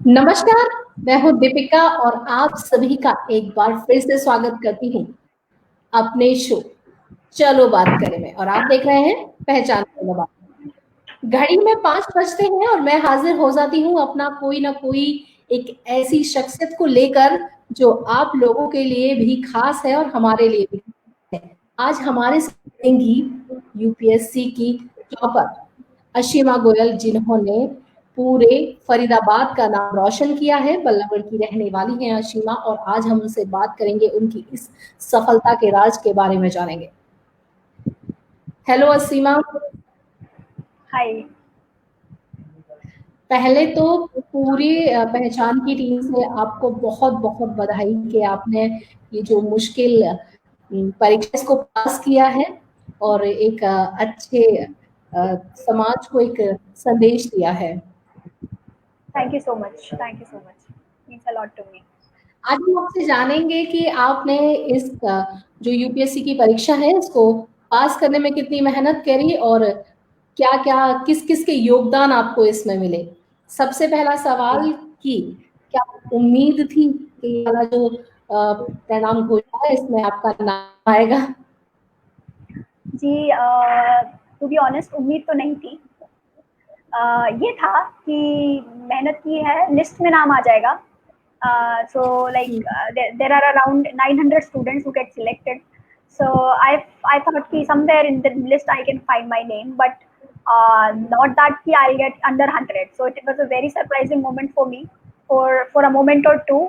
नमस्कार। मैं हूँ दीपिका और आप सभी का एक बार फिर से स्वागत करती हूँ अपने शो चलो बात करें में। और आप देख रहे हैं पहचान चलो बात। घड़ी में 5 बजते हैं और मैं हाजिर हो जाती हूँ अपना कोई ना कोई एक ऐसी शख्सियत को लेकर जो आप लोगों के लिए भी खास है और हमारे लिए भी है। आज हमारे साथ ही यूपीएससी की टॉपर अशीमा गोयल, जिन्होंने पूरे फरीदाबाद का नाम रोशन किया है। बल्लभगढ़ की रहने वाली हैं अशीमा, और आज हम उनसे बात करेंगे, उनकी इस सफलता के राज के बारे में जानेंगे। हेलो असीमा। हाय। पहले तो पूरी पहचान की टीम से आपको बहुत बहुत बधाई कि आपने ये जो मुश्किल परीक्षा इसको पास किया है और एक अच्छे समाज को एक संदेश दिया है। Thank you so much. Thank you so much. Means a lot to me. आज हम आपसे जानेंगे कि आपने इस जो यूपीएससी की परीक्षा है इसको पास करने में कितनी मेहनत करी और क्या क्या किस किस के योगदान आपको इसमें मिले। सबसे पहला सवाल कि क्या उम्मीद थी कि ये वाला जो परिणाम घोषणा है इसमें आपका नाम आएगा। जी, टू बी ऑनेस्ट उम्मीद तो नहीं थी। ये था कि मेहनत की है, लिस्ट में नाम आ जाएगा। So like there are around 900 students who get selected. So I thought कि somewhere in the list I can find my name, but not that कि I'll get under 100. So it was a very surprising moment for me. For a moment or two,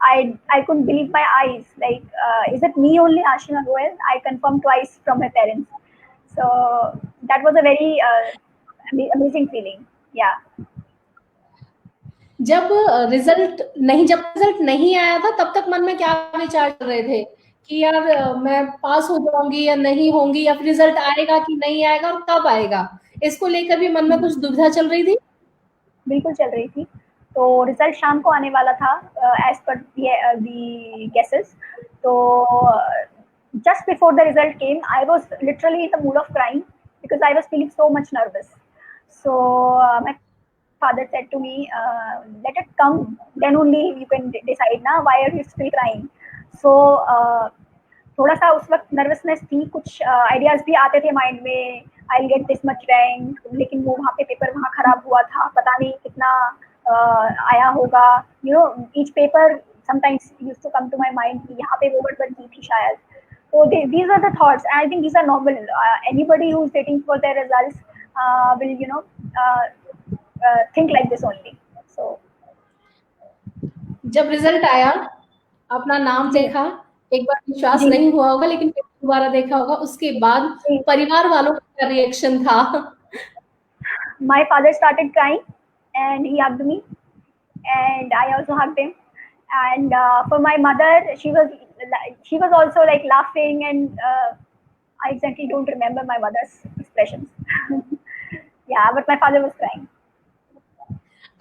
I couldn't believe my eyes. Like, is it me only, Ashima Goel? I confirmed twice from my parents. So that was a very amazing feeling. Yeah. जब result नहीं आया था तब तक मन में क्या विचार चल रहे थे कि यार मैं पास हो जाऊंगी या नहीं होंगी, या फिर रिजल्ट आएगा कि नहीं आएगा और कब आएगा, इसको लेकर भी मन में कुछ दुविधा चल रही थी। बिल्कुल चल रही थी। तो रिजल्ट शाम को आने वाला था, एज पर दी गेसेस। तो just before the result came I was literally in the mood off crying because I was feeling so much nervous. So my father said to me, let it come, then only you can decide ना, why are you still crying? So थोड़ा सा उस वक्त nervousness थी, कुछ ideas भी आते थे माइंड में, I get this much rank, लेकिन वो वहाँ पे पेपर वहाँ खराब हुआ था, पता नहीं कितना आया होगा। You know each paper sometimes used to come to my mind कि यहाँ पे वो गड़बड़ की थी शायद। So these are the thoughts, and I think these are normal. Anybody who's waiting for their results will, think like this only. So जब result आया, अपना नाम जी देखा, एक बार विश्वास जी नहीं हुआ होगा लेकिन फिर दोबारा देखा होगा, उसके बाद जी। परिवार वालों का क्या रिएक्शन था। My father started crying, and he hugged me, and I also hugged him. And for my mother, she was also like laughing, and I exactly don't remember my mother's expressions. Yeah, but my father was crying.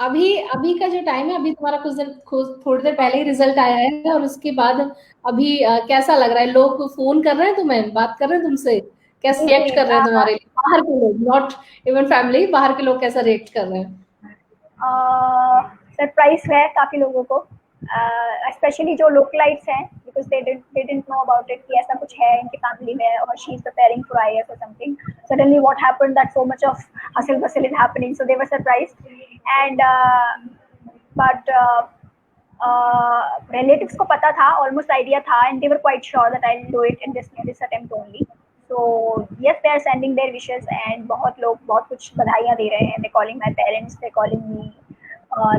अभी अभी का जो time है, अभी तुम्हारा थोड़ी देर पहले ही result आया है और उसके बाद अभी कैसा लग रहा है? लोग फोन कर रहे हैं तुम्हें, बात कर रहे हैं तुमसे, कैसे जी रिएक्ट जी। कर रहे हैं तुम्हारे लिए बाहर के लोग, नॉट इवन फैमिली, बाहर के लोग कैसा रिएक्ट कर रहे हैं? सरप्राइज है काफी लोगों को, स्पेशली जो लोकलाइट्स हैं, because they didn't know about it कि ऐसा कुछ है इनकी फैमिली में, और she is preparing for IAS और something. Suddenly what happened that so much of hustle bustle is happening, so they were surprised. And but relatives को पता था, ऑलमोस्ट आइडिया था, and they were quite sure that I will do it in this attempt only. So yes, they are sending their wishes, and बहुत लोग बहुत कुछ बधाइयाँ दे रहे हैं। They calling my parents, they calling me,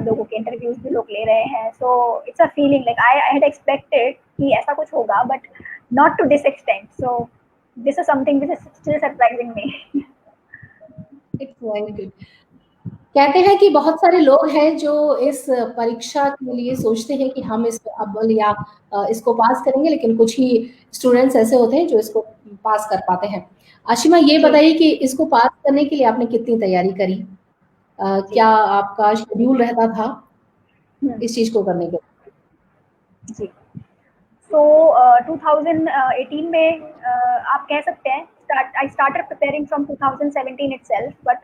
लोगों के इंटरव्यूज भी लोग ले रहे हैं। So it's a feeling like I had expected कि ऐसा कुछ होगा, but not to this extent. So this is something which is still surprising me. It's very good. कहते हैं कि बहुत सारे लोग हैं जो इस परीक्षा के लिए सोचते हैं कि हम इस अव्वल या इसको पास करेंगे, लेकिन कुछ ही स्टूडेंट्स ऐसे होते हैं जो इसको पास कर पाते हैं। आशिमा, ये जी बताइए कि इसको पास करने के लिए आपने कितनी तैयारी करी? जी क्या आपका शेड्यूल रहता था हम्म, इस चीज को करने के? जी। सो 2018 में आप कह सकते हैं, I started preparing from 2017 itself, but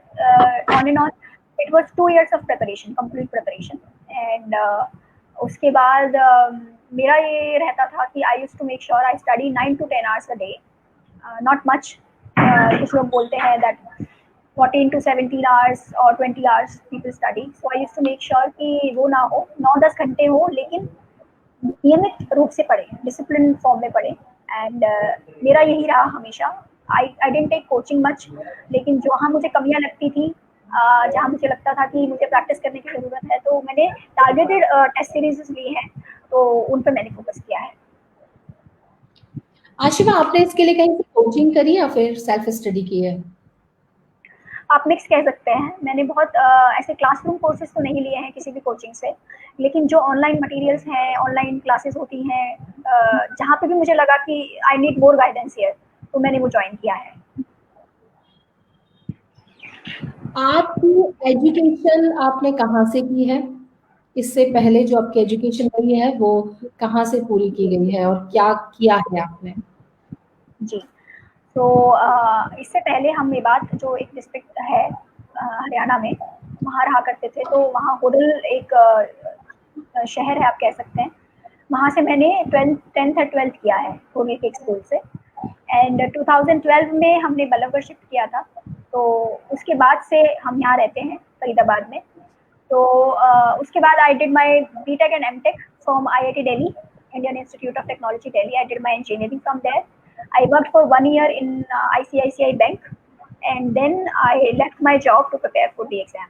on and on it was 2 years of preparation, complete preparation. And उसके बाद मेरा ये रहता था कि I used to make sure I study 9 to 10 hours a day, not much. कुछ लोग बोलते हैं दैट 14 to 17 hours और 20 hours people study. So I used to make sure कि वो ना हो, 9-10 घंटे हो, लेकिन नियमित रूप से पढ़े, डिसिप्लिन फॉर्म में पढ़े. एंड मेरा यही रहा हमेशा. I didn't take coaching much, लेकिन जहाँ मुझे कमियां लगती थी, जहाँ मुझे लगता था कि मुझे प्रैक्टिस करने की ज़रूरत है, तो मैंने टारगेटेड टेस्ट सीरीज लिए हैं, तो उन पर मैंने फोकस किया है. आशिमा, आपने इसके लिए कहीं से कोचिंग करी या फिर सेल्फ स्टडी की है? आप मिक्स कह सकते हैं. मैंने बहुत ऐसे क्लासरूम कोर्सेज तो नहीं लिए हैं किसी भी कोचिंग से, लेकिन जो ऑनलाइन मटेरियल्स हैं, ऑनलाइन क्लासेस होती हैं, जहाँ पे भी मुझे लगा कि I need more guidance here, तो मैंने वो ज्वाइन किया है. आपकी एजुकेशन आपने कहाँ से की है? इससे पहले जो आपकी एजुकेशन रही है वो कहाँ से पूरी की गई है और क्या किया है आपने? जी, तो इससे पहले हम मेवात, जो एक डिस्ट्रिक्ट है हरियाणा में, वहाँ रहा करते थे. तो वहाँ होडल एक शहर है, आप कह सकते हैं. वहाँ से मैंने 10th और 12th किया है होडल के एक स्कूल से. एंड 2012 में हमने बल्लभगढ़ शिफ्ट किया था, तो उसके बाद से हम यहाँ रहते हैं फरीदाबाद में. तो उसके बाद I did my BTech and MTech from IIT Delhi, Indian Institute of Technology Delhi. I did my engineering from there. I worked for 1 year in ICICI Bank, and then I left my job to prepare for the exam.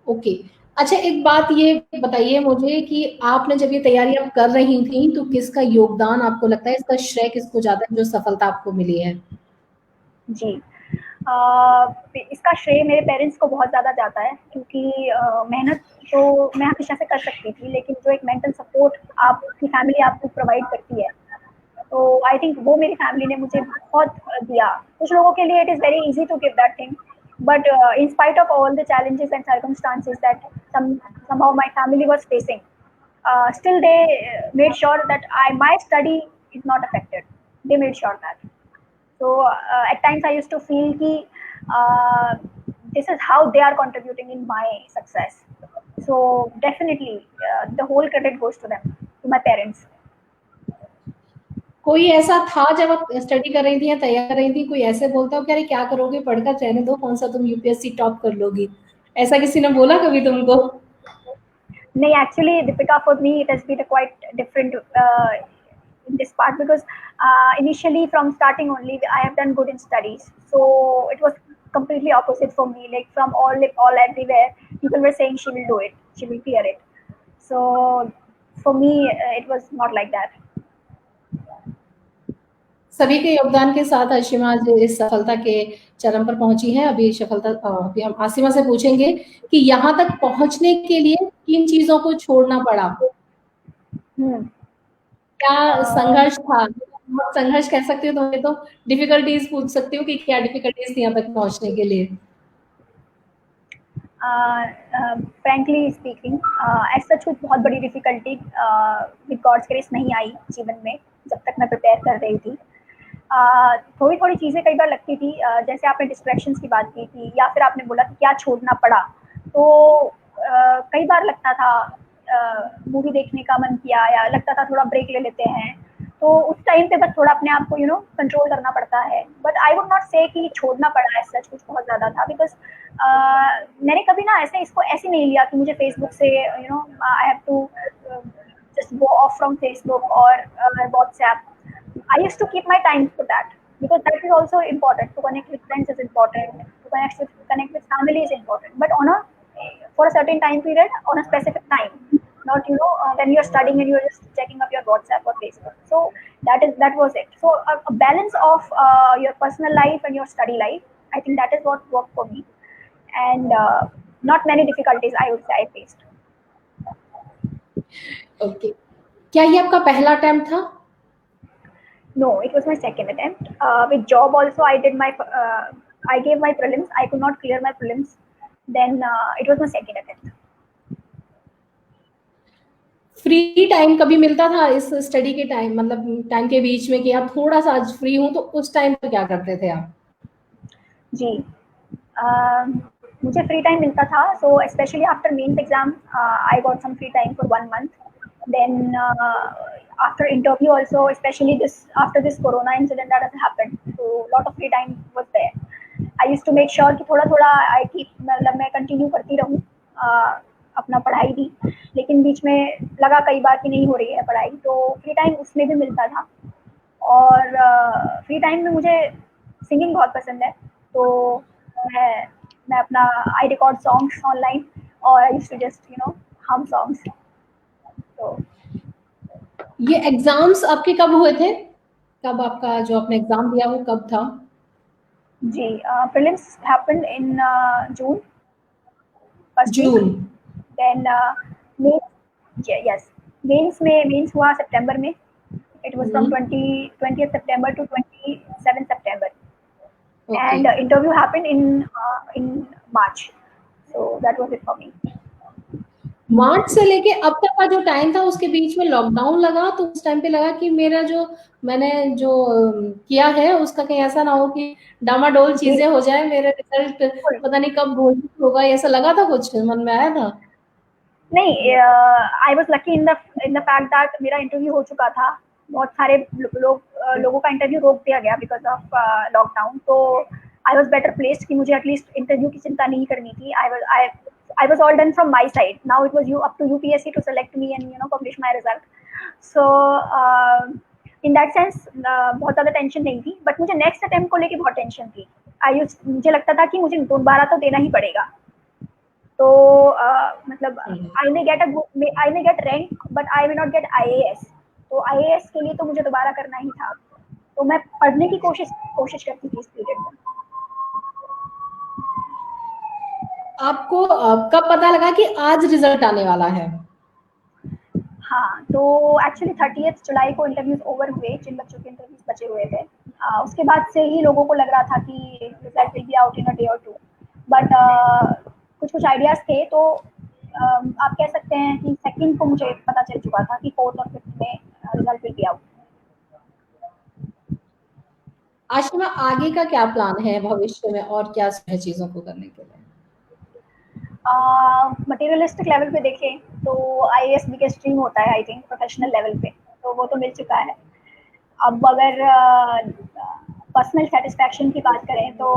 Okay. अच्छा, एक बात ये बताइए मुझे कि आपने जब ये तैयारी आप कर रही थी तो किसका योगदान आपको लगता है, इसका श्रेय किसको ज्यादा है जो सफलता आपको मिली है? जी, इसका श्रेय मेरे पेरेंट्स को बहुत ज़्यादा जाता है, क्योंकि मेहनत तो मैं हमेशा से कर सकती थी, लेकिन जो एक मेंटल सपोर्ट आपकी फैमिली आपको प्रोवाइड करती है, तो आई थिंक वो मेरी फैमिली ने मुझे बहुत दिया. कुछ लोगों के लिए it is very easy to give that thing, but in spite of all the challenges and circumstances that somehow my family was facing, still they made sure that my study is not affected. They made sure that. So at times I used to feel ki this is how they are contributing in my success. So definitely the whole credit goes to them, to my parents. कोई ऐसा था जब आप study कर रही थी या तैयार कर रही थी, कोई ऐसे बोलता हो कि अरे क्या करोगे, पढ़कर रहने दो, कौन सा तुम यूपीएससी टॉप कर लोगी, ऐसा किसी ने बोला कभी तुमको? No, actually, Deepika, for me, it has been a quite different in this part, because initially from starting only, I have done good in studies. So it was completely opposite for me. Like from all everywhere, people were saying she will do it, she will clear it. So for me, it was not like that. सभी के योगदान के साथ आशिमा आज इस सफलता के चरम पर पहुंची है. अभी अभी हम आसिमा से पूछेंगे कि यहाँ तक पहुंचने के लिए किन चीजों को छोड़ना पड़ा, क्या संघर्ष था? संघर्ष कह सकती हो तुम्हें, तो डिफिकल्टीज पूछ सकती हो कि क्या डिफिकल्टीज थी यहाँ तक पहुंचने के लिए? फ्रैंकली स्पीकिंग, ऐसा कुछ बहुत बड़ी डिफिकल्टी विद गॉड्स ग्रेस नहीं आई जीवन में जब तक मैं प्रिपेयर कर रही थी. थोड़ी थोड़ी चीज़ें कई बार लगती थी, जैसे आपने डिस्ट्रैक्शंस की बात की थी, या फिर आपने बोला कि क्या छोड़ना पड़ा, तो कई बार लगता था मूवी देखने का मन किया, या लगता था थोड़ा ब्रेक ले लेते हैं, तो उस टाइम पे बस थोड़ा अपने आप को कंट्रोल करना पड़ता है. बट आई वुड नॉट से कि छोड़ना पड़ा है, सच कुछ बहुत ज़्यादा था, बिकॉज मैंने कभी ना इसको ऐसे नहीं लिया कि मुझे फेसबुक से I have to just go off from Facebook और WhatsApp. I used to keep my time for that, because that is also important. To connect with friends is important. To connect with family is important. But for a certain time period, on a specific time, not when you're studying and you're just checking up your WhatsApp or Facebook. So that was it. So a balance of your personal life and your study life, I think that is what worked for me. And not many difficulties I would say I faced. Okay. क्या ये आपका पहला attempt था? No, it was my second attempt. With job also, I gave my prelims. I could not clear my prelims. Then it was my second attempt. Free time कभी मिलता था इस study के टाइम, मतलब टाइम के बीच में, कि आप थोड़ा सा फ्री हूं, तो उस टाइम पर क्या करते थे आप? जी, मुझे फ्री टाइम मिलता था, so specially after mains exam I got some free time for 1 month. Then after interview also, especially this after this corona incident that has happened, so lot of free time was there. I used to make sure कि थोड़ा थोड़ा I keep मतलब मैं continue करती रहूँ अपना पढ़ाई भी, लेकिन बीच में लगा कई बार कि नहीं हो रही है पढ़ाई, तो फ्री टाइम उसमें भी मिलता था। और फ्री टाइम में मुझे सिंगिंग बहुत पसंद है, तो मैं अपना आई रिकॉर्ड सॉन्ग्स ऑनलाइन और आई यूज्ड टू जस्ट हम सॉन्ग्स। तो ये एग्जाम्स आपके कब हुए थे? कब आपका जो आपने एग्जाम दिया वो कब था? जी, prelims happened in June first week. June. Then mains हुआ सितंबर में। It was from 20th September to 27th September, and interview happened in March, so that was it for me. मार्च से लेके अब तक का जो टाइम था उसके बीच में लॉकडाउन लगा, तो उस टाइम पे लगा कि मेरा जो मैंने जो किया है उसका कहीं ऐसा ना हो कि डामाडोल चीजें हो जाए, मेरा रिजल्ट पता नहीं कब घोषित होगा, ऐसा लगा था? कुछ मन में आया था? नहीं, I was lucky in the fact that मेरा इंटरव्यू हो चुका था। बहुत सारे लोगों का इंटरव्यू रोक दिया गया बिकॉज ऑफ लॉकडाउन, तो आई वाज बेटर प्लेस्ड कि मुझे एटलीस्ट इंटरव्यू की चिंता नहीं करनी थी। I was all done from my side. Now it was up to UPSC to select me and publish my result. So in that sense बहुत ज़्यादा टेंशन नहीं थी, बट मुझे नेक्स्ट अटेम्प्ट को लेके बहुत टेंशन थी। मुझे लगता था कि मुझे दोबारा तो देना ही पड़ेगा। तो मतलब I may get rank but I will not get IAS। तो IAS के लिए तो मुझे दोबारा करना ही था, तो मैं पढ़ने की कोशिश करती थी इस पीरियड में। आपको कब पता लगा कि आज रिजल्ट आने वाला है? हाँ, तो एक्चुअली 30th जुलाई को इंटरव्यूज ओवर हुए, जिन बच्चों के इंटरव्यूज बचे हुए थे। उसके बाद से ही लोगों को लग रहा था कि result will be out in a day और टू, बट कुछ आइडियाज थे, तो आप कह सकते हैं कि सेकंड को मुझे पता चल चुका था कि 4th और 5th में result will be out. Ashima, आगे का क्या प्लान है भविष्य में और क्या है चीजों को करने के लिए? मटेरियलिस्टिक लेवल पे देखें तो IAS भी स्ट्रीम होता है, आई थिंक प्रोफेशनल लेवल पे, तो वो तो मिल चुका है। अब अगर पर्सनल सेटिस्फैक्शन की बात करें तो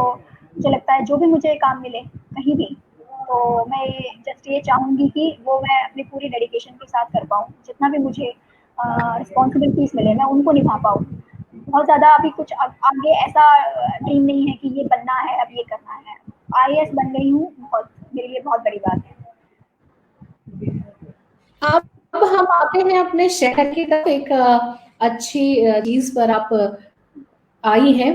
मुझे लगता है जो भी मुझे काम मिले कहीं भी, तो मैं जस्ट ये चाहूँगी कि वो मैं अपनी पूरी डेडिकेशन के साथ कर पाऊँ। जितना भी मुझे रिस्पॉन्सिबिलिटीज मिले मैं उनको निभा पाऊँ। बहुत ज़्यादा अभी कुछ आगे ऐसा ड्रीम नहीं है कि ये बनना है, अब ये करना है। IAS बन गई हूँ, बहुत मेरे लिए बहुत बड़ी बात है। अब हम आते हैं अपने शहर की तरफ। एक अच्छी चीज पर आप आई हैं।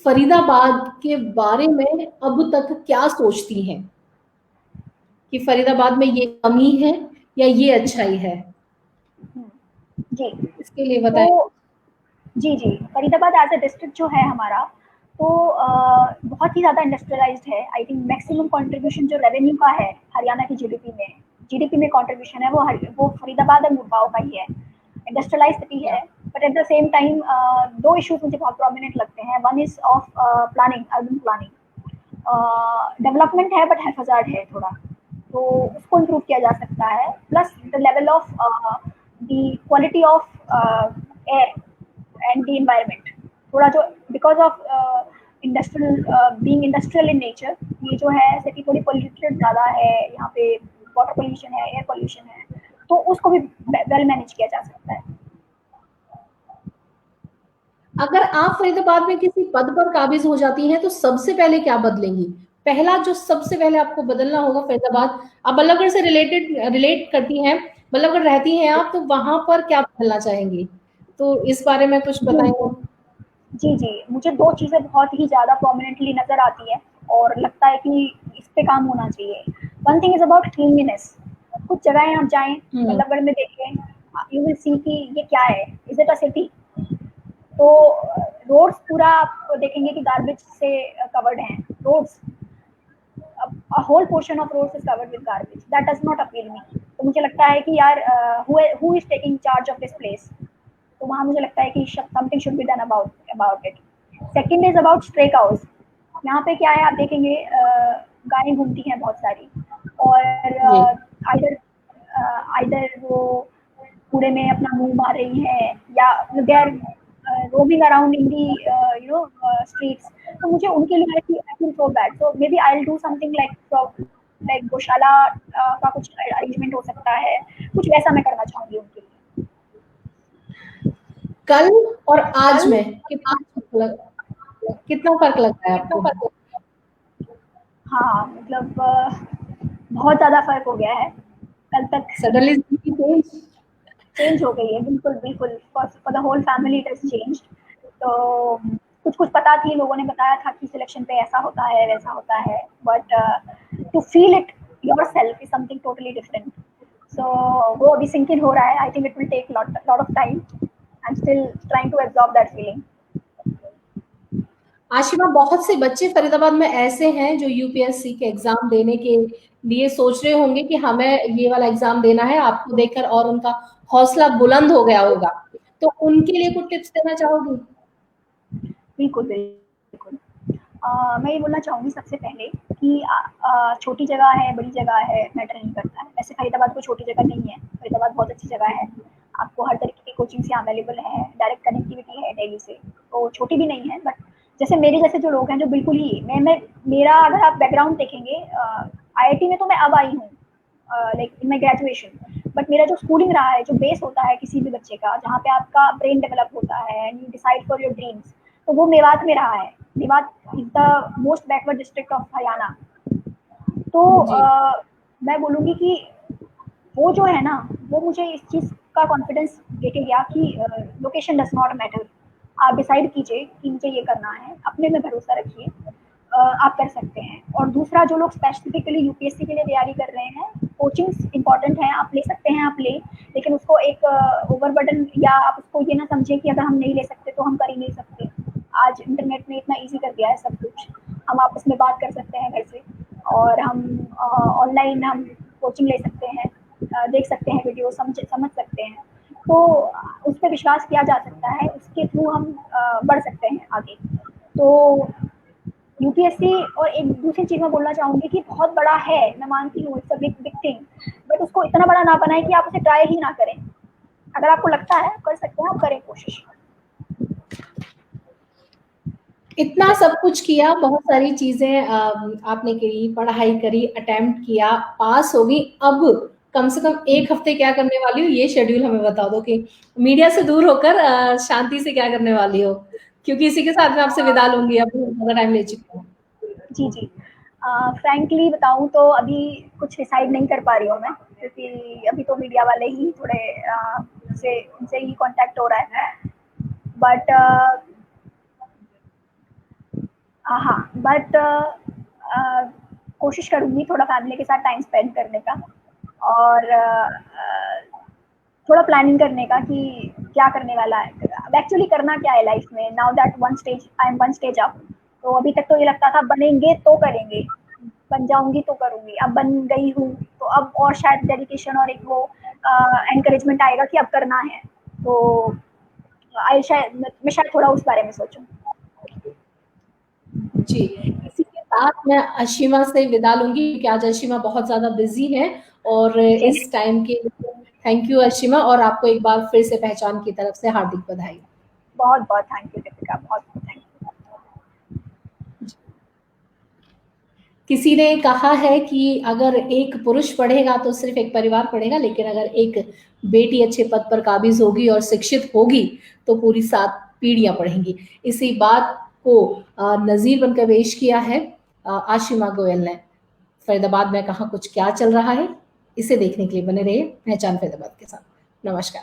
फरीदाबाद के बारे में अब तक क्या सोचती हैं कि फरीदाबाद में ये कमी है या ये अच्छाई है? जी, इसके लिए तो बताएं। जी, फरीदाबाद एज अ डिस्ट्रिक्ट जो है हमारा, तो बहुत ही ज़्यादा इंडस्ट्रियलाइज्ड है। आई थिंक मैक्सिमम कंट्रीब्यूशन जो रेवेन्यू का है हरियाणा की जीडीपी में कंट्रीब्यूशन है वो फरीदाबाद और मुरबाव का ही है। इंडस्ट्रियलाइज सिटी है, but at the same time दो इश्यूज मुझे बहुत प्रोमिनेंट लगते हैं। One is of planning, urban planning. Development है बट हैफाजार्ड है थोड़ा, तो उसको इम्प्रूव किया जा सकता है। Plus the level of the quality of air and the environment, थोड़ा जो because of industrial being industrial in nature, ये जो है सिटी थोड़ी पोल्यूटेड ज़्यादा है। यहाँ पे वाटर पोल्यूशन है, एयर पोल्यूशन है, तो उसको भी वेल मैनेज किया जा सकता है। अगर आप फरीदाबाद में किसी पद पर काबिज हो जाती हैं तो सबसे पहले क्या बदलेंगी? पहला जो सबसे पहले आपको बदलना होगा फरीदाबाद, आप बल्लभगढ़ से रिलेट करती हैं, बल्लभगढ़ रहती हैं आप, तो वहां पर क्या बदलना चाहेंगी? तो इस बारे में कुछ बताएंगे? जी, मुझे दो चीज़ें बहुत ही ज़्यादा प्रोमिनेंटली नज़र आती है और लगता है कि इस पे काम होना चाहिए। One thing is about cleanliness. कुछ जगहें आप जाएँ, बल्लभगढ़ में देखें, यू विल सी कि ये क्या है, इज़ इट अ सिटी? तो रोड्स पूरा आप देखेंगे कि गार्बेज से कवर्ड हैं roads. a whole portion of roads is covered with garbage. That does not appeal me. तो मुझे लगता है कि यार who is taking charge of this place? तो वहाँ मुझे लगता है कि something should be done about it. Second is about stray cows. यहाँ पे क्या है, आप देखेंगे गायें घूमती हैं बहुत सारी, और जी आइदर वो कूड़े में अपना मुंह मार रही है या they are roaming around in the streets. तो मुझे उनके लिए I feel so bad, so may be I will do something like गौशाला का कुछ अरेंजमेंट हो सकता है, कुछ वैसा मैं करना चाहूंगी उनके लिए। कल और आज में कितना फर्क लगता है आपको? हाँ, मतलब बहुत ज़्यादा फ़र्क हो गया है। कल तक सडनली चेंज हो गई है, बिल्कुल, बिल्कुल, for the whole family it has changed. तो कुछ-कुछ पता थी, लोगों ने बताया था कि सिलेक्शन पे ऐसा होता है, वैसा होता है, but to feel it yourself is something totally different. So वो अभी सिंक इन हो रहा है। I think it will take lot of time. I am still trying to absorb that feeling. Ashima, बहुत से बच्चे फरीदाबाद में ऐसे हैं जो यूपीएससी के एग्जाम देने के लिए सोच रहे होंगे कि हमें ये वाला एग्जाम देना है, आपको देखकर और उनका हौसला बुलंद हो गया होगा, तो उनके लिए कुछ टिप्स देना चाहोगी? बिल्कुल, बिल्कुल। मैं ये बोलना चाहूँगी सबसे पहले कि छोटी जगह है, बड़ी जगह है, मैटर नहीं करता है। वैसे फरीदाबाद कोई छोटी जगह नहीं है, फरीदाबाद बहुत अच्छी जगह है। आपको हर तरीके की कोचिंग्स यहाँ अवेलेबल हैं, डायरेक्ट कनेक्टिविटी है दिल्ली से, तो छोटी भी नहीं है। बट जैसे मेरे जैसे जो लोग हैं, जो बिल्कुल ही मेरा अगर आप बैकग्राउंड देखेंगे, आईआईटी में तो मैं अब आई हूँ, like in my graduation, but मेरा जो स्कूलिंग रहा है, जो बेस होता है किसी भी बच्चे का, जहाँ पे आपका ब्रेन डेवलप होता है and you decide for your dreams, तो वो मेवात में रहा है। Mewat is the most backward district of Haryana. तो जी मैं बोलूँगी कि वो जो है ना, वो मुझे इस चीज़ का कॉन्फिडेंस देके गया कि लोकेशन डज नॉट मैटर। आप डिसाइड कीजिए कि मुझे ये करना है, अपने में भरोसा रखिए, आप कर सकते हैं। और दूसरा, जो लोग स्पेसिफिकली यूपीएससी के लिए तैयारी कर रहे हैं, कोचिंग्स इंपॉर्टेंट हैं, आप ले सकते हैं, आप लें, लेकिन उसको एक ओवरबर्डन या आप उसको ये ना समझें कि अगर हम नहीं ले सकते तो हम कर ही नहीं सकते। आज इंटरनेट ने इतना ईज़ी कर दिया है सब कुछ, हम आपस में बात कर सकते हैं घर से, और हम ऑनलाइन हम कोचिंग ले सकते हैं, देख सकते हैं वीडियो, समझ सकते हैं। तो उस पे विश्वास किया जा सकता है, उसके थ्रू हम बढ़ सकते हैं आगे। तो यूपीएससी, और एक दूसरी चीज़ मैं बोलना चाहूँगी कि बहुत बड़ा है, मैं मानती हूँ, it's a big big thing, but उसको इतना बड़ा ना बनाएं कि आप उसे ट्राई ही ना करें। अगर आपको लगता है कर सकते हैं, आप करें कोशिश। इतना सब कुछ किया, बहुत सारी चीजें आपने करी, पढ़ाई करी, अटेम्प्ट किया, पास होगी, अब कम से कम एक हफ्ते क्या करने वाली हो, ये शेड्यूल हमें बता दो कि मीडिया से दूर होकर शांति से क्या करने वाली हो, क्योंकि इसी के साथ मैं आपसे विदा लूंगी, अब ज्यादा टाइम ले चुकी हूँ। जी, जी। फ्रैंकली बताऊँ तो अभी कुछ डिसाइड नहीं कर पा रही हूँ मैं, क्योंकि अभी तो मीडिया वाले ही थोड़े उनसे ही कॉन्टैक्ट हो रहा है। बट हाँ, बट कोशिश करूँगी थोड़ा फैमिली के साथ टाइम स्पेंड करने का, और थोड़ा प्लानिंग करने का कि क्या करने वाला है, अब एक्चुअली करना क्या है लाइफ में। Now that I am one stage up. तो अभी तक तो ये लगता था बनेंगे तो करेंगे, बन जाऊंगी तो करूंगी, अब बन गई हूँ, तो अब और शायद डेडिकेशन और एक वो एनकरेजमेंट आएगा कि अब करना है। तो मैं शायद थोड़ा उस बारे में सोचूं। जी, इसी के साथ मैं अशीमा से विदा लूंगी, क्योंकि आज अशीमा बहुत ज्यादा बिजी है, और जी, इस टाइम के थैंक यू अशीमा, और आपको एक बार फिर से पहचान की तरफ से हार्दिक बधाई। बहुत बहुत थैंक यू दीपिका, बहुत बहुत थैंक यू। किसी ने कहा है कि अगर एक पुरुष पढ़ेगा तो सिर्फ एक परिवार पढ़ेगा, लेकिन अगर एक बेटी अच्छे पद पर काबिज होगी और शिक्षित होगी तो पूरी 7 पीढ़ियां पढ़ेंगी। इसी बात को नजीर बनकर पेश किया है आशिमा गोयल ने। फरीदाबाद में कहाँ कुछ क्या चल रहा है, इसे देखने के लिए बने रहिए पहचान फरीदाबाद के साथ। नमस्कार।